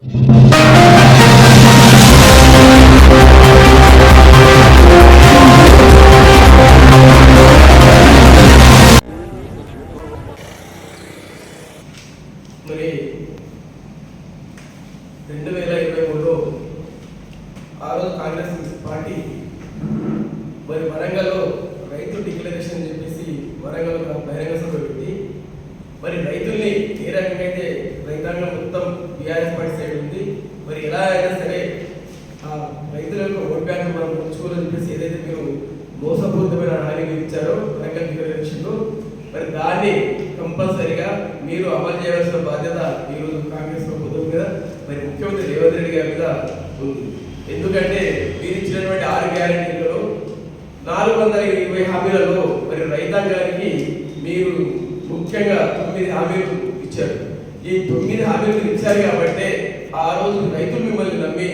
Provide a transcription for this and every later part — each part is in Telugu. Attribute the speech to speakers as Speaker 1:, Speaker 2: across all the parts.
Speaker 1: మరి 2023లో ఆ రోజు కాంగ్రెస్ పార్టీ మరి వరంగల్లో రైతు డిక్లరేషన్ అని చెప్పేసి వరంగల్లో బహిరంగ సభ పెట్టి మరి రైతుల్ని ఏ రకంగా అయితే రైతాంగం మొత్తం బీఆర్ఎస్ పార్టీ సైడ్ ఉంది, మరి ఎలా అయినా సరే ఆ రైతుల యొక్క ఓట్ బ్యాంక్ మనం ఉంచుకోవాలని చెప్పేసి ఏదైతే మీరు మోసపూరితమైన హామీ ఇచ్చారో వరంగల్ డిక్లరేషన్లో, మరి దాన్ని కంపల్సరిగా మీరు అమలు చేయవలసిన బాధ్యత ఈరోజు కాంగ్రెస్ ప్రభుత్వం మీద, మరి ముఖ్యమంత్రి రేవంత్ రెడ్డి గారి మీద ఉంది. ఎందుకంటే మీరు ఇచ్చినటువంటి 6 గ్యారెంటీలలో 420 హామీలలో మరి రైతాంగానికి మీరు ముఖ్యంగా 9 హామీలు ఇచ్చారు. ఈ 9 హామీలు ఇచ్చారు కాబట్టి ఆ రోజు రైతులు మిమ్మల్ని నమ్మి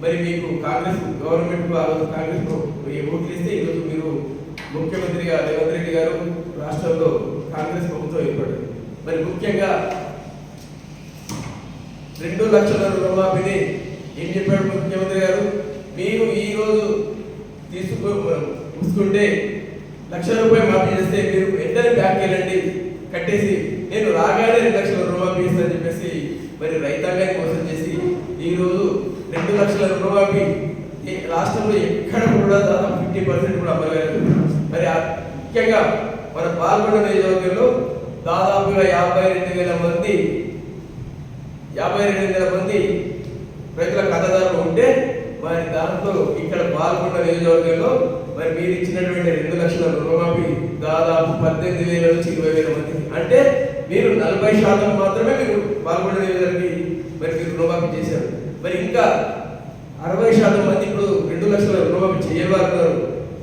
Speaker 1: మరి మీకు కాంగ్రెస్ గవర్నమెంట్ ఆ రోజు కాంగ్రెస్ ఓట్లు ఇస్తే ఈరోజు మీరు ముఖ్యమంత్రిగా రేవంత్ రెడ్డి గారు రాష్ట్రంలో కాంగ్రెస్ ప్రభుత్వం ఏర్పడింది. మరి ముఖ్యంగా 2 లక్షల రుణమాఫీని ఏం చెప్పాడు ముఖ్యమంత్రి గారు, మీరు ఈ రోజు తీసుకుంటే ₹1,00,000 మాఫీ చేస్తే మీరు వెంటనే బ్యాంక్ వెళ్ళండి కట్టేసి నేను రాగానే 2 లక్షల రుణమాఫీ ఇస్తానని చెప్పేసి మరి రైతాంగాన్ని మోసం చేసి ఈరోజు 2 లక్షల రుణమాఫీ రాష్ట్రంలో ఎక్కడ కూడా దాదాపు 50% కూడా అమలు కాలేదు. మరి ముఖ్యంగా మన పాల్గొండ నియోజకవర్గంలో దాదాపుగా 52,000 మంది రైతుల ఖాతాదారులు ఉంటే మరి దాంట్లో ఇక్కడ పాల్గొండ నియోజకవర్గంలో మరి మీరు ఇచ్చినటువంటి 2 లక్షల రుణమాఫీ దాదాపు 18,000 నుంచి 20,000 మంది, అంటే మీరు 40% మాత్రమే మీరు పాల్గొండ నియోజకవర్గానికి మరి మీరు రుణమాఫీ చేశారు. మరి ఇంకా 60% మంది ఇప్పుడు 2 లక్షల రుణమాఫీ చేయవారు.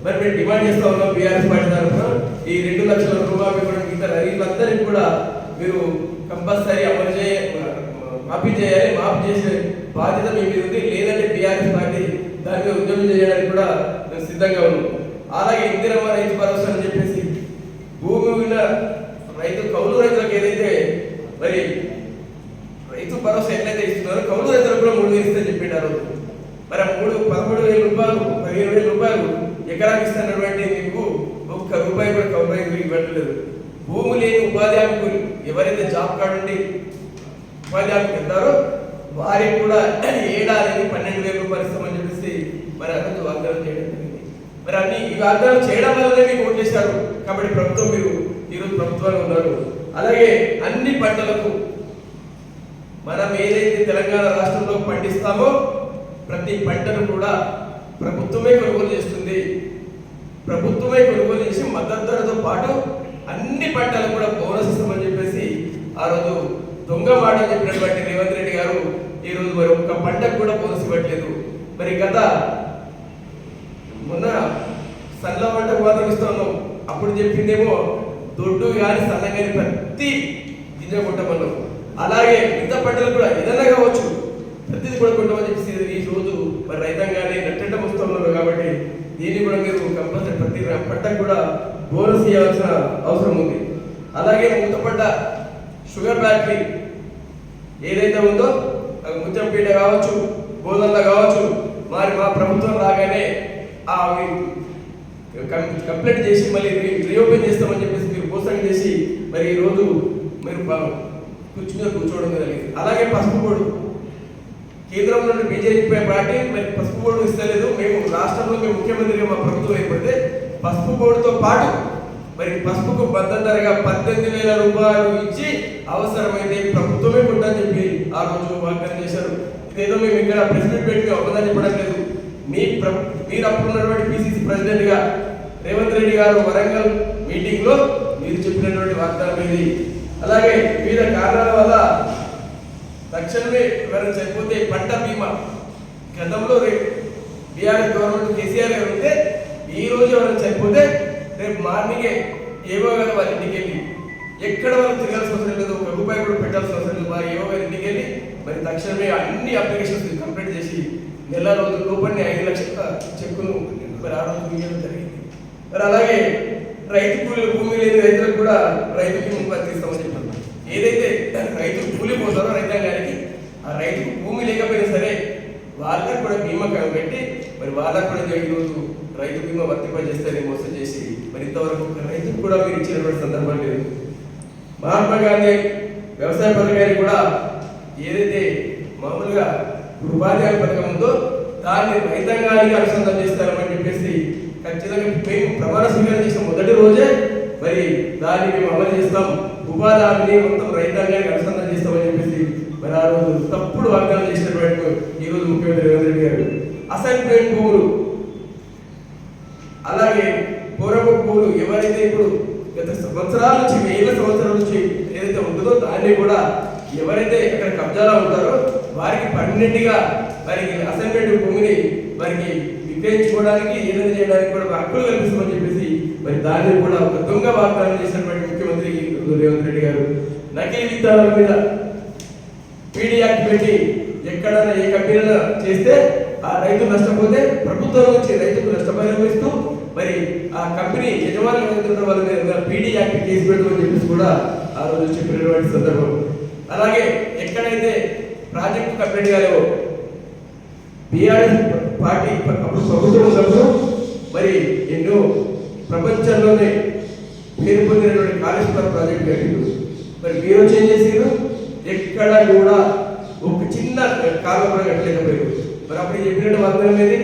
Speaker 1: మరి మేము డిమాండ్ చేస్తా ఉన్నాం బీఆర్ఎస్ పార్టీ తరఫున ఈ 2 లక్షల రుణమాఫీ కూడా మిగతా రైతులందరికీ కూడా మీరు కంపల్సరీ మాఫీ చేయాలి. మాఫీ చేసే బాధ్యత మీ మీద ఉంది, లేదంటే బీఆర్ఎస్ పార్టీ దాని మీద ఉద్యమం చేయడానికి కూడా మేము సిద్ధంగా ఉన్నాం. అలాగే ఇందిరమ్మ రైతు భరోసా అని చెప్పేసి భూమి ఉన్న కౌలు రైతులకు ఏదైతే మరి రైతు భరోసా ఎట్లయితే ఇస్తున్నారో కౌలు రైతులకు కూడా 3,000 ఇస్తారని చెప్పిండారు. మరి 13,000 రూపాయలు 15,000 రూపాయలు ఎకరానికి ఇస్తున్నటువంటి మీకు ₹1 కూడా కౌలు రైతులు ఇవ్వట్లేదు. భూమి లేని ఉపాధి హామీలు ఎవరైతే జాబ్ కార్డు ఉండి ఉపాధి హామీకి వెళ్తారో వారికి కూడా ఏడాదికి ₹12,000 ఇస్తామని చెప్పేసి మరి అతను వాగ్దానం చేయడం జరిగింది. మరి అన్ని ఈ వాగ్దానం చేయడం వల్లనే మీకు ఓట్లు చేశారు కాబట్టి ప్రభుత్వం మీరు ఈరోజు ప్రభుత్వంలో ఉన్నారు. అలాగే అన్ని పంటలకు మనం ఏదైతే తెలంగాణ రాష్ట్రంలో పండిస్తామో ప్రతి పంటను కూడా ప్రభుత్వమే కొనుగోలు చేస్తుంది. ప్రభుత్వమే కొనుగోలు చేసి మద్దతు ధరతో పాటు అన్ని పంటలకు కూడా బోనస్ ఇస్తామని చెప్పేసి ఆ రోజు దొంగ మాట చెప్పినటువంటి రేవంత్ రెడ్డి గారు ఈరోజు మరి ఒక్క పంటకు కూడా బోనస్ ఇవ్వట్లేదు. మరి గత మొన్న సల్ల పంటకు మాత్రం ఇస్తున్నాం, అప్పుడు చెప్పిందేమో దొడ్డు కానీ సన్న కానీ ప్రతి గింజ కొట్టమన్నాం. అలాగే మిగతా పంటలు కూడా ఏదైనా కావచ్చు ప్రతిదీ కూడా కొట్టమని చెప్పేసి ఈ రోజు మరి రైతాంగాన్ని నట్టంట వస్తున్నారు. కాబట్టి దీన్ని కూడా మీరు కంపల్సరీ ప్రతి పంటకు కూడా బోనస్ ఇవ్వాల్సిన అవసరం ఉంది. అలాగే మూతపడ్డ షుగర్ ఫ్యాక్టరీ ఏదైతే ఉందో ముత్యంపేట కావచ్చు, గోదల్ల కావచ్చు, మరి మా ప్రభుత్వం రాగానే కంప్లైంట్ చేసి మళ్ళీ రీఓపెన్ చేస్తామని చెప్పేసి మీరు పోస్టింగ్ చేసి మరి ఈరోజు మీరు కూర్చోవడం జరిగింది. అలాగే పసుపు బోర్డు కేంద్రంలో బీజేపీ పార్టీ మరి పసుపు బోర్డు ఇస్తలేదు. మేము రాష్ట్రంలో మేము ముఖ్యమంత్రిగా మా ప్రభుత్వం ఏర్పడితే పసుపు బోర్డుతో పాటు మరి పసుపుకు మద్దతు ధరగా ₹18,000 ఇచ్చి అవసరమైతే ప్రభుత్వమే కొంటని చెప్పి ఆ రోజు వాగ్దానం చేశారు. ఇదేదో మేము ఇక్కడ ప్రెస్ మీట్ పెట్టి అవగాహన చెప్పడం లేదు. మీరు అప్పుడున్నటువంటి పిసిసి ప్రెసిడెంట్ గా రేవంత్ రెడ్డి గారు వరంగల్ మీటింగ్ లో మీరు చెప్పినటువంటి వాగ్దానం ఇది. అలాగే వివిధ కారణాల వల్ల తక్షణమే ఎవరైనా చనిపోతే పంట బీమా గతంలో బీఆర్ఎస్ గవర్నమెంట్ కేసీఆర్ గారు ఉంటే ఈ రోజు ఎవరైనా చనిపోతే రేపు మార్నింగే ఏవో గారు వాళ్ళ ఇంటికి వెళ్ళి ఎక్కడ వాళ్ళు తిరగాల్సిన అవసరం లేదు, ₹1 కూడా పెట్టాల్సిన అవసరం లేదు. మరి ఏవో గారి ఇంటికి వెళ్ళి మరి తక్షణమే అన్ని అప్లికేషన్స్ కంప్లీట్ చేసి నెల రోజుల లోపలనే 5 లక్షల చెక్కును మరి ఆ రోజు ఇవ్వడం జరిగింది. మరి అలాగే రైతు కూలీలు భూమి లేని రైతులకు కూడా రైతు బీమా తీస్తామని చెప్పారు. ఏదైతే రైతు కూలి పోతారో రైతాంగానికి ఆ రైతుకు భూమి లేకపోయినా సరే వాళ్ళకు కూడా బీమా పెట్టి మరి వాళ్ళకు కూడా ఈరోజు రైతు బీమా వర్తింపజేస్తారని మోసం చేసి మరి ఇంతవరకు రైతుకు కూడా మీరు ఇచ్చినటువంటి సందర్భం లేదు. మహాత్మా గాంధీ వ్యవసాయ పథకాన్ని కూడా ఏదైతే మామూలుగా ఉపాధి హామీ పథకం ఉందో దాన్ని రైతాంగానికి అనుసంధానం చేస్తారని చెప్పేసి ఖచ్చితంగా మేము ప్రమాణ స్వీకారం చేసిన మొదటి రోజే మరి దాన్ని మేము అమలు చేస్తాం, ఉపాధి హామీని మొత్తం రైతాంగానికి అనుసంధానం చేస్తామని చెప్పేసి మరి ఆ రోజు తప్పుడు వాగ్దానం చేసినటువంటి ఈ రోజు ముఖ్యమంత్రి రేవంత్ రెడ్డి గారు అసైన్మెంట్ భూములు అలాగే పూర్వపు భూములు ఎవరైతే ఇప్పుడు గత సంవత్సరాల నుంచి వేల సంవత్సరాల నుంచి ఏదైతే ఉంటుందో దాన్ని కూడా ఎవరైతే ఇక్కడ కబ్జాలో ఉంటారో వారికి పర్మనెంట్ గా వారికి అసైన్మెంట్ భూమిని వారికి విక్రయించుకోవడానికి ఏదైనా చేయడానికి కూడా హక్కులు కల్పిస్తామని చెప్పేసి మరి దాన్ని కూడా ఒక దొంగ వాగ్దానం చేసినటువంటి ముఖ్యమంత్రి రేవంత్ రెడ్డి గారు నకిలీ విత్తనాల మీద పీడీ యాక్ట్ పెట్టి ఎక్కడైనా ఏ కంపెనీలో చేస్తే ఆ రైతు నష్టపోతే ప్రభుత్వం నుంచి రైతుకు నష్టపరిహారం ఇస్తూ మరి ఆ కంపెనీ యజమానులు వాళ్ళ మీద పీడీ యాక్ట్ కేసు పెట్టమని చెప్పేసి కూడా ఆ రోజు చెప్పినటువంటి సందర్భం. అలాగే ఎక్కడైతే ప్రాజెక్టు కంప్లీట్ కాలేవో బీఆర్ఎస్ పార్టీ అప్పుడు ప్రభుత్వం ఉన్నప్పుడు మరి ఎన్నో ప్రపంచంలోనే పేరు పొందినటువంటి కాళేశ్వరం ప్రాజెక్టు కట్టిండు. మరి మీరు చేంజ్ చేసారు, ఎక్కడ కూడా ఒక చిన్న కాలువ కూడా కట్టలేకపోయారు. మరి అప్పుడు చెప్పినట్టు వాగ్దానం ఏది?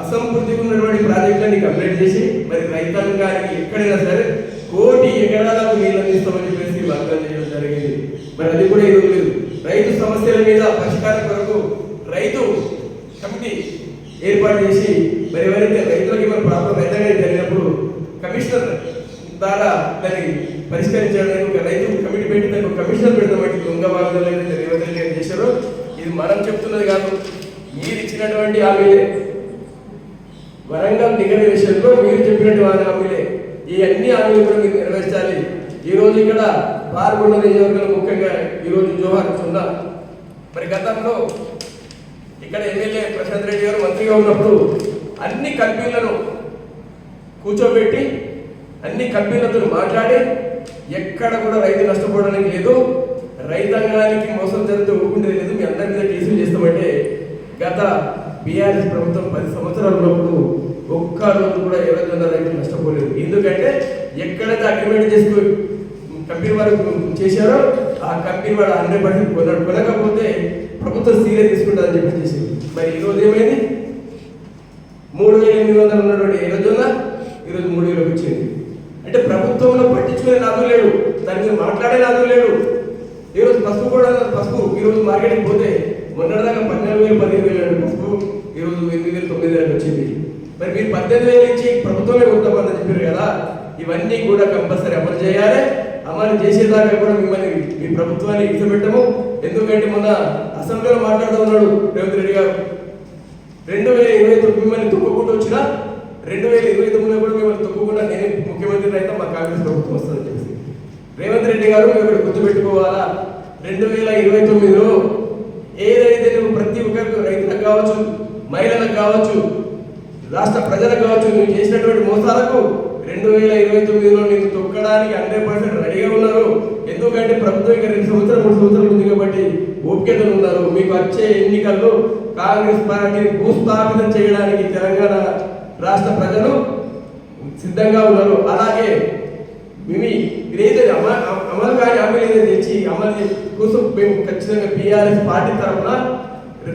Speaker 1: అసంపూర్తిగా ఉన్నటువంటి ప్రాజెక్టులన్నీ కంప్లీట్ చేసి మరి రైతాంగానికి ఎక్కడైనా సరే 1 కోటి ఎకరాలకు నీళ్ళు అందిస్తామని చెప్పేసి వాగ్దానం చేయడం జరిగింది. మరి అది కూడా ఈరోజు లేదు. రైతు సమస్యల మీద పరిష్కారం కొరకు రైతు కమిటీ ఏర్పాటు చేసి మరి ఎవరైతే రైతులకి మన ప్రాబ్లం రైతాంగా జరిగినప్పుడు కమిషనర్ ద్వారా దాన్ని పరిష్కరించడానికి ఒక రైతు కమిటీ పెట్టి దానికి ఒక కమిషనర్ పెడతామంటే దొంగ వాగ్దానాలు ఏదైతే రేవంత్ రెడ్డి గారు చేశారో ఇది మనం చెప్తున్నది కాదు, మీరు ఇచ్చినటువంటి హామీలే. వరంగల్ నిగమ విషయంలో మీరు చెప్పినటువంటి హామీలే. ఈ అన్ని హామీలు కూడా మీరు నెరవేర్చాలి. ఈ రోజు ఇక్కడ పాల్గొన్న నియోజకవర్గంలో ముఖ్యంగా ఈరోజు జోహార్ ఉన్నా మరి గతంలో ఇక్కడ ఎమ్మెల్యే ప్రశాంత్ రెడ్డి గారు మంత్రిగా ఉన్నప్పుడు అన్ని కంపెనీలను కూర్చోబెట్టి అన్ని కంపెనీలతో మాట్లాడి ఎక్కడ కూడా రైతు నష్టపోవడానికి లేదు, రైతాంగానికి మోసం జరిగితే ఊరుకుండేది లేదు, మీ అందరి మీద కేసులు చేస్తామంటే గత బీఆర్ఎస్ ప్రభుత్వం 10 సంవత్సరాలు ఉన్నప్పుడు ఒక్క రోజు కూడా ఎవరైనా రైతులు నష్టపోలేదు. ఎందుకంటే ఎక్కడైతే అగ్రిమెంట్ చేసుకుని కంపెనీ వారు చేశారో ఆ కంపెనీ వాడు 100% కొన్నాడు. కొనకపోతే ప్రభుత్వం సీరియస్ తీసుకుంటుందని చెప్పి చేసింది. మరి ఈరోజు ఏమైంది? 3,800 ఉన్నటువంటి ఏ రోజున ఈరోజు 3,000 వచ్చింది. అంటే ప్రభుత్వంలో పట్టించుకునే నాదు లేడు, దాని మీద మాట్లాడే నాదు లేడు. ఈరోజు పసుపు కూడా పసుపు ఈరోజు మార్కెట్కి పోతే మొన్నటిదాకా 14,000 15,000 పసుపు ఈరోజు 8,000 9,000 వచ్చింది. మరి మీరు 18,000 ఇచ్చి ప్రభుత్వమే కొడతామని చెప్పారు కదా, ఇవన్నీ కూడా కంపల్సరీ అమలు చేయాలి. అమలు చేసేదాకా కూడా మిమ్మల్ని మీ ప్రభుత్వాన్ని ఇష్టపెట్టము. ఎందుకంటే మొన్న అసెంబ్లీలో మాట్లాడుతూ ఉన్నాడు రేవంత్ రెడ్డి గారు, 2029 మిమ్మల్ని తొక్కుకుంటూ వచ్చినా 2029లో కూడా మిమ్మల్ని తొక్కుకుండా నేను ముఖ్యమంత్రి అయితే మా కాంగ్రెస్ ప్రభుత్వం వస్తుందని చెప్పేసి. రేవంత్ రెడ్డి గారు మీరు గుర్తుపెట్టుకోవాలా, 2029లో ఏదైతే నువ్వు ప్రతి ఒక్కరికి రైతులకు కావచ్చు, మహిళలకు కావచ్చు, రాష్ట్ర ప్రజలకు కావచ్చు, నువ్వు చేసినటువంటి మోసాలకు 2029లో నేను తొక్కడానికి 100% రెడీగా ఉన్నారు. ఎందుకంటే ప్రభుత్వం ఇక 2 సంవత్సరాలు 3 సంవత్సరాలు ఉంది కాబట్టి ఓపికతలు ఉన్నారు. మీకు వచ్చే ఎన్నికల్లో కాంగ్రెస్ పార్టీని భూస్థాపితం చేయడానికి తెలంగాణ రాష్ట్ర ప్రజలు సిద్ధంగా ఉన్నారు. అలాగే ఏదైతే అమలు కాని హామీలు ఏదైతే తెచ్చి అమలు కోసం మేము ఖచ్చితంగా బీఆర్ఎస్ పార్టీ తరఫున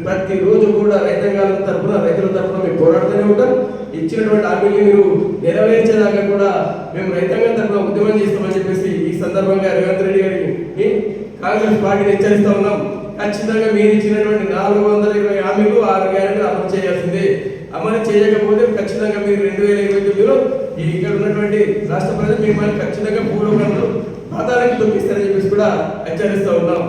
Speaker 1: ప్రతిరోజు కూడా రైతాంగాల తరఫున రైతుల తరఫున మేము పోరాడుతూనే ఉంటాం. ఇచ్చినటువంటి హామీలు మీరు నెరవేర్చేదాకా కూడా మేము రైతాంగం తరఫున ఉద్యమం చేస్తామని చెప్పేసి ఈ సందర్భంగా రేవంత్ రెడ్డి గారికి కాంగ్రెస్ పార్టీని హెచ్చరిస్తా ఉన్నాం. ఖచ్చితంగా మీరు ఇచ్చినటువంటి 420 హామీలు 6 గ్యారెంటీలు అమలు చేయాల్సిందే. అమలు చేయకపోతే ఖచ్చితంగా మీరు 2029లో ఇక్కడ ఉన్నటువంటి రాష్ట్ర ప్రజలు మిమ్మల్ని ఖచ్చితంగా భూలోకంలో పాతాళానికి తొక్కిస్తారని చెప్పేసి కూడా హెచ్చరిస్తూ ఉన్నాం.